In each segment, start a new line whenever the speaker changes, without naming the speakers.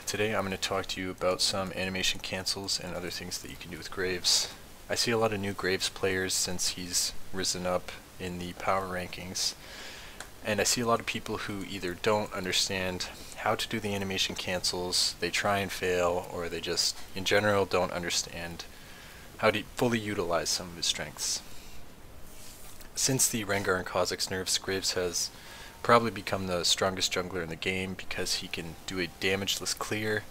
Today I'm going to talk to you about some animation cancels and other things that you can do with Graves. I see a lot of new Graves players since he's risen up in the power rankings, and I see a lot of people who either don't understand how to do the animation cancels, they try and fail, or they just in general don't understand how to fully utilize some of his strengths. Since the Rengar and Kha'Zix nerfs, Graves has probably become the strongest jungler in the game because he can do a damageless clear,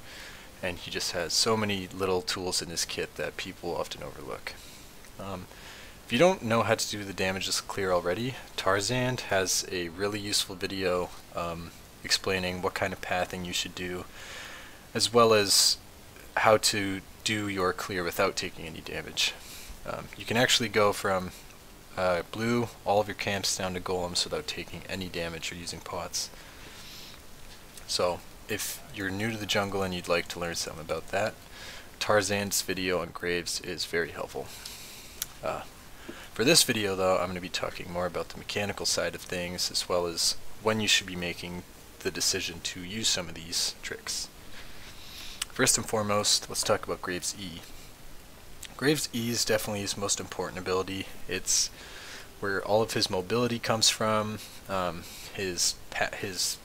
and he just has so many little tools in his kit that people often overlook. If you don't know how to do the damageless clear already, Tarzan has a really useful video explaining what kind of pathing you should do, as well as how to do your clear without taking any damage. You can actually go from blue all of your camps down to golems without taking any damage or using pots. So if you're new to the jungle and you'd like to learn something about that, Tarzan's video on Graves is very helpful. For this video though, I'm going to be talking more about the mechanical side of things, as well as when you should be making the decision to use some of these tricks. First and foremost, let's talk about Graves' E. Graves' E is definitely his most important ability. It's where all of his mobility comes from, his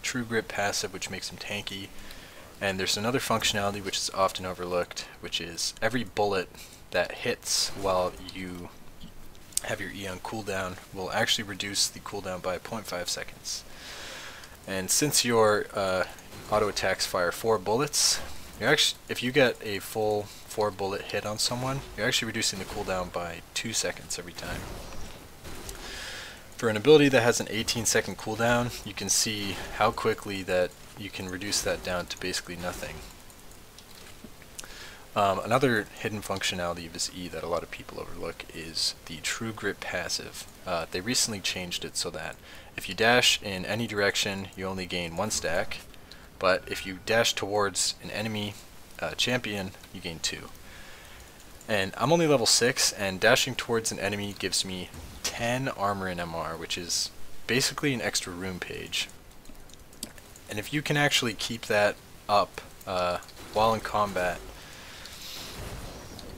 True Grip passive, which makes him tanky, and there's another functionality which is often overlooked, which is every bullet that hits while you have your E on cooldown will actually reduce the cooldown by 0.5 seconds. And since your auto attacks fire 4 bullets, if you get a full 4 bullet hit on someone, you're actually reducing the cooldown by 2 seconds every time. For an ability that has an 18-second cooldown, you can see how quickly that you can reduce that down to basically nothing. Another hidden functionality of his E that a lot of people overlook is the True Grip passive. They recently changed it so that if you dash in any direction, you only gain 1 stack, but if you dash towards an enemy champion, you gain 2. And I'm only level 6, and dashing towards an enemy gives me 10 armor in MR, which is basically an extra room page. And if you can actually keep that up while in combat,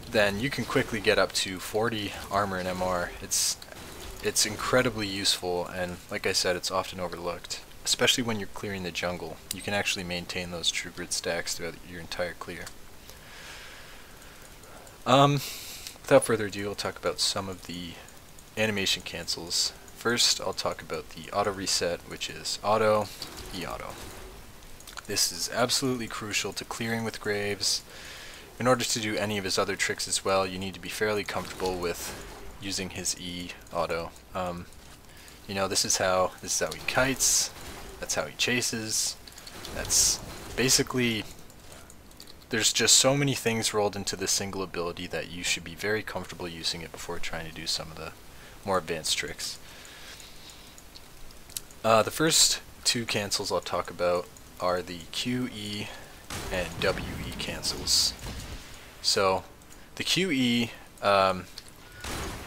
then you can quickly get up to 40 armor in MR. It's incredibly useful, and like I said, it's often overlooked. Especially when you're clearing the jungle, you can actually maintain those True Grit stacks throughout your entire clear. Without further ado, I'll talk about some of the animation cancels. First, I'll talk about the auto reset, which is auto, E-auto. This is absolutely crucial to clearing with Graves. In order to do any of his other tricks as well, you need to be fairly comfortable with using his E-auto. You know, this is how he kites. That's how he chases. That's basically, there's just so many things rolled into this single ability that you should be very comfortable using it before trying to do some of the more advanced tricks. The first 2 cancels I'll talk about are the QE and WE cancels. So the QE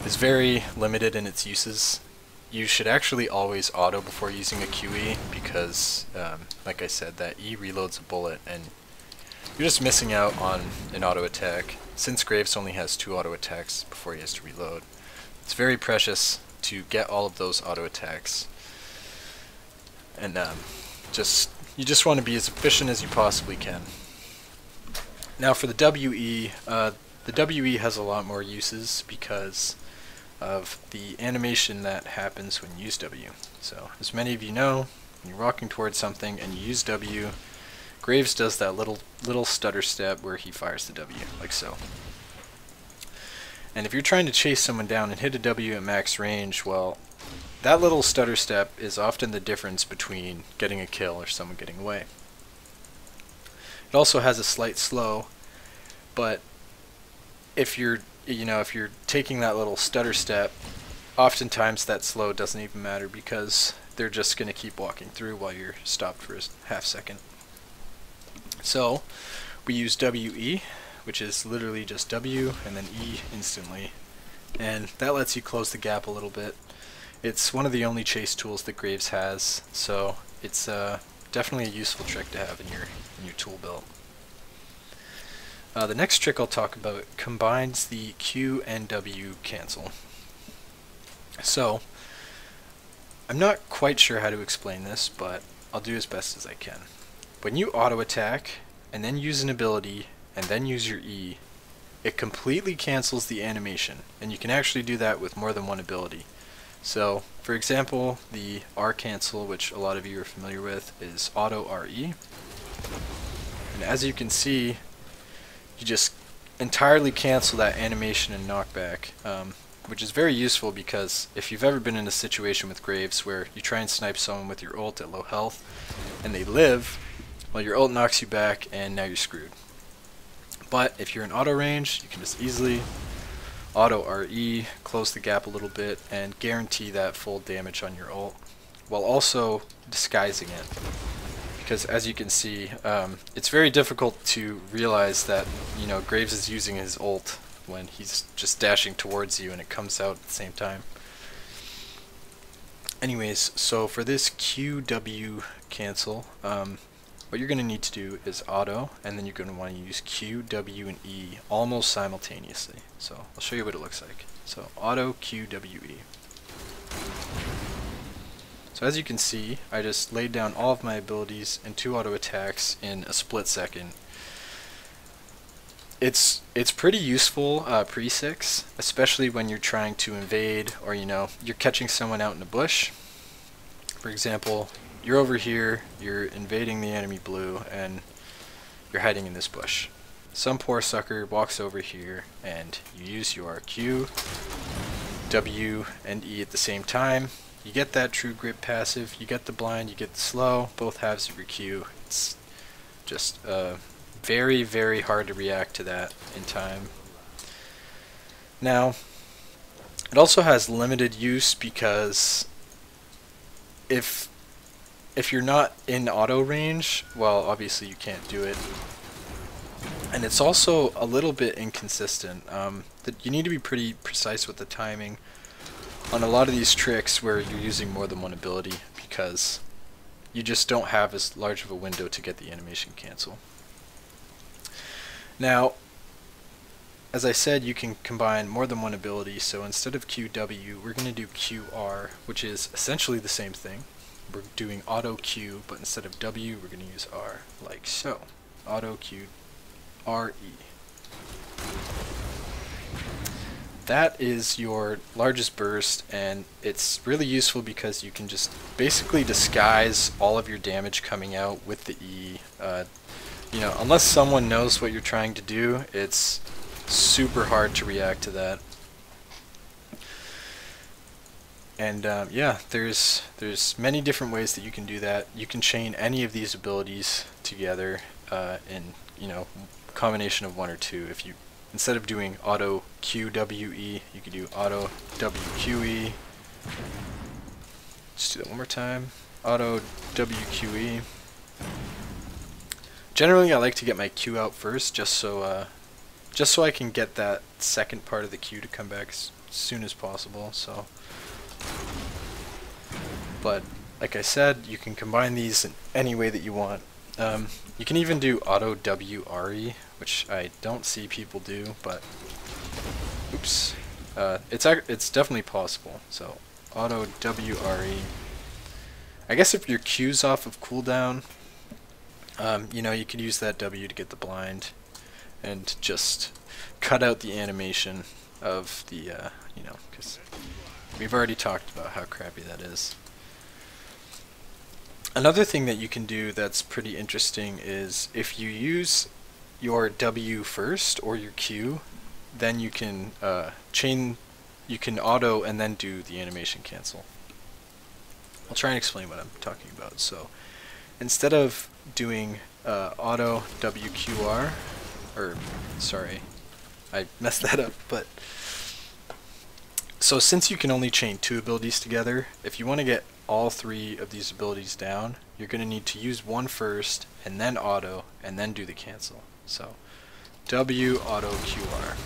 is very limited in its uses. You should actually always auto before using a QE because, like I said, that E reloads a bullet and you're just missing out on an auto attack. Since Graves only has 2 auto attacks before he has to reload, it's very precious to get all of those auto attacks. And you just want to be as efficient as you possibly can. Now for the WE has a lot more uses because of the animation that happens when you use W. So, as many of you know, when you're walking towards something and you use W, Graves does that little stutter step where he fires the W, like so. And if you're trying to chase someone down and hit a W at max range, well, that little stutter step is often the difference between getting a kill or someone getting away. It also has a slight slow, but if you're taking that little stutter step, oftentimes that slow doesn't even matter because they're just going to keep walking through while you're stopped for a half second. So we use WE, which is literally just W and then E instantly, and that lets you close the gap a little bit. It's one of the only chase tools that Graves has, so it's definitely a useful trick to have in your tool belt. The next trick I'll talk about combines the Q and W cancel. So, I'm not quite sure how to explain this, but I'll do as best as I can. When you auto attack, and then use an ability, and then use your E, it completely cancels the animation, and you can actually do that with more than one ability. So, for example, the R cancel, which a lot of you are familiar with, is auto RE. And as you can see, you just entirely cancel that animation and knockback, which is very useful because if you've ever been in a situation with Graves where you try and snipe someone with your ult at low health and they live, well, your ult knocks you back and now you're screwed. But if you're in auto range, you can just easily auto RE, close the gap a little bit, and guarantee that full damage on your ult, while also disguising it. Because as you can see, it's very difficult to realize that, you know, Graves is using his ult when he's just dashing towards you and it comes out at the same time. Anyways, so for this QW cancel, what you're going to need to do is auto, and then you're going to want to use Q, W, and E almost simultaneously. So I'll show you what it looks like. So auto, Q, W, E. So as you can see, I just laid down all of my abilities and 2 auto attacks in a split second. It's pretty useful pre-6, especially when you're trying to invade, or you know, you're catching someone out in a bush. For example, you're over here, you're invading the enemy blue, and you're hiding in this bush. Some poor sucker walks over here, and you use your Q, W, and E at the same time. You get that true grip passive, you get the blind, you get the slow, both halves of your Q. It's just very, very hard to react to that in time. Now, it also has limited use because if you're not in auto range, well, obviously you can't do it. And it's also a little bit inconsistent. That you need to be pretty precise with the timing on a lot of these tricks where you're using more than one ability, because you just don't have as large of a window to get the animation cancel. Now, as I said, you can combine more than one ability, so instead of QW, we're going to do QR, which is essentially the same thing. We're doing auto Q, but instead of W, we're going to use R, like so. Auto Q, RE. That is your largest burst, and it's really useful because you can just basically disguise all of your damage coming out with the E. You know, unless someone knows what you're trying to do, it's super hard to react to that. And yeah, there's many different ways that you can do that. You can chain any of these abilities together in, you know, combination of 1 or 2. If you instead of doing auto QWE, you could do auto WQE. Let's do that one more time. Auto WQE. Generally, I like to get my Q out first, just so I can get that second part of the Q to come back as soon as possible. So, but like I said, you can combine these in any way that you want. You can even do auto WRE, which I don't see people do, but oops, it's definitely possible. So auto WRE. I guess if your Q's off of cooldown, you know, you could use that W to get the blind and just cut out the animation of the, you know, because we've already talked about how crappy that is. Another thing that you can do that's pretty interesting is if you use your W first or your Q, then you can you can auto and then do the animation cancel. I'll try and explain what I'm talking about. So instead of doing auto WQR, or sorry, I messed that up, but so since you can only chain 2 abilities together, if you want to get all 3 of these abilities down, you're going to need to use one first, and then auto, and then do the cancel. So, W auto QR.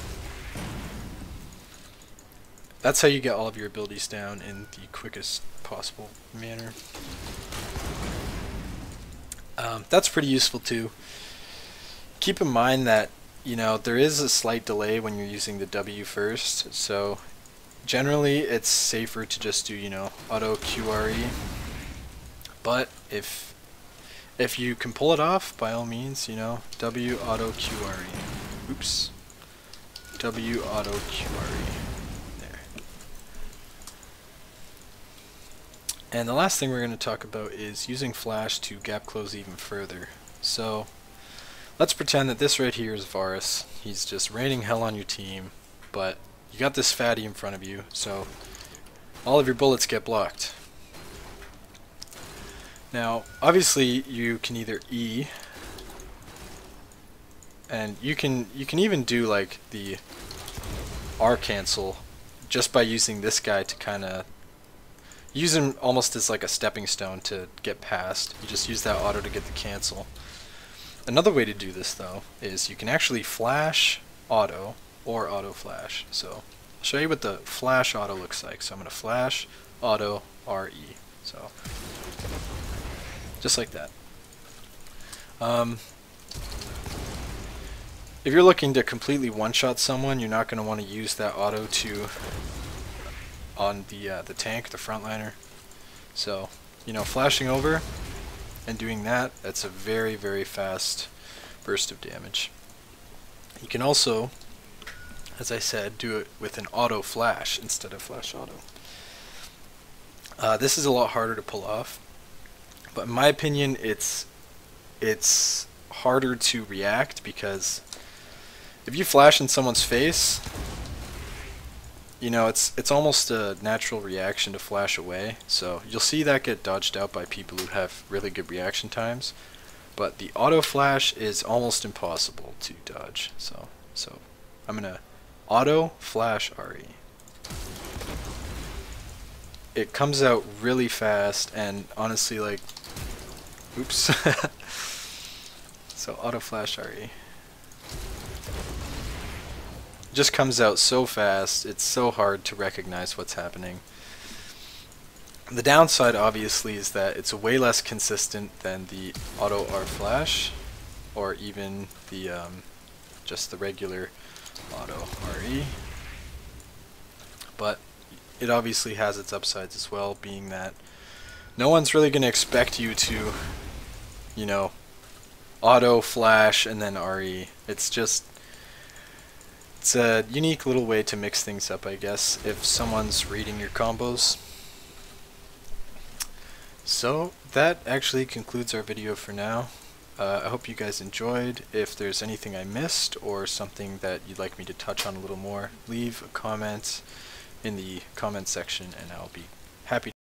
That's how you get all of your abilities down in the quickest possible manner. That's pretty useful too. Keep in mind that you know, there is a slight delay when you're using the W first, so generally it's safer to just do, you know, auto QRE. But if you can pull it off, by all means, you know, W auto QRE. Oops. W auto QRE. There. And the last thing we're going to talk about is using Flash to gap close even further. So let's pretend that this right here is Varus. He's just raining hell on your team, but you got this fatty in front of you, so all of your bullets get blocked. Now, obviously, you can either E, and you can even do like the R cancel just by using this guy to kind of use him almost as like a stepping stone to get past. You just use that auto to get the cancel. Another way to do this though is you can actually flash auto or auto flash. So I'll show you what the flash auto looks like. So I'm going to flash auto RE. So just like that. If you're looking to completely one-shot someone, you're not going to want to use that auto to on the tank, the frontliner. So, you know, flashing over and doing that, that's a very, very fast burst of damage. You can also, as I said, do it with an auto flash instead of flash auto. This is a lot harder to pull off, but in my opinion, it's harder to react because if you flash in someone's face, you know, it's almost a natural reaction to flash away. So you'll see that get dodged out by people who have really good reaction times. But the auto flash is almost impossible to dodge. So I'm gonna auto flash RE. It comes out really fast, and honestly, like, oops. So auto flash RE. Just comes out so fast, it's so hard to recognize what's happening. The downside obviously is that it's way less consistent than the auto R flash or even the just the regular auto RE, but it obviously has its upsides as well, being that no one's really going to expect you to, you know, auto flash and then RE. It's a unique little way to mix things up, I guess, if someone's reading your combos. So that actually concludes our video for now. I hope you guys enjoyed. If there's anything I missed or something that you'd like me to touch on a little more, leave a comment in the comment section and I'll be happy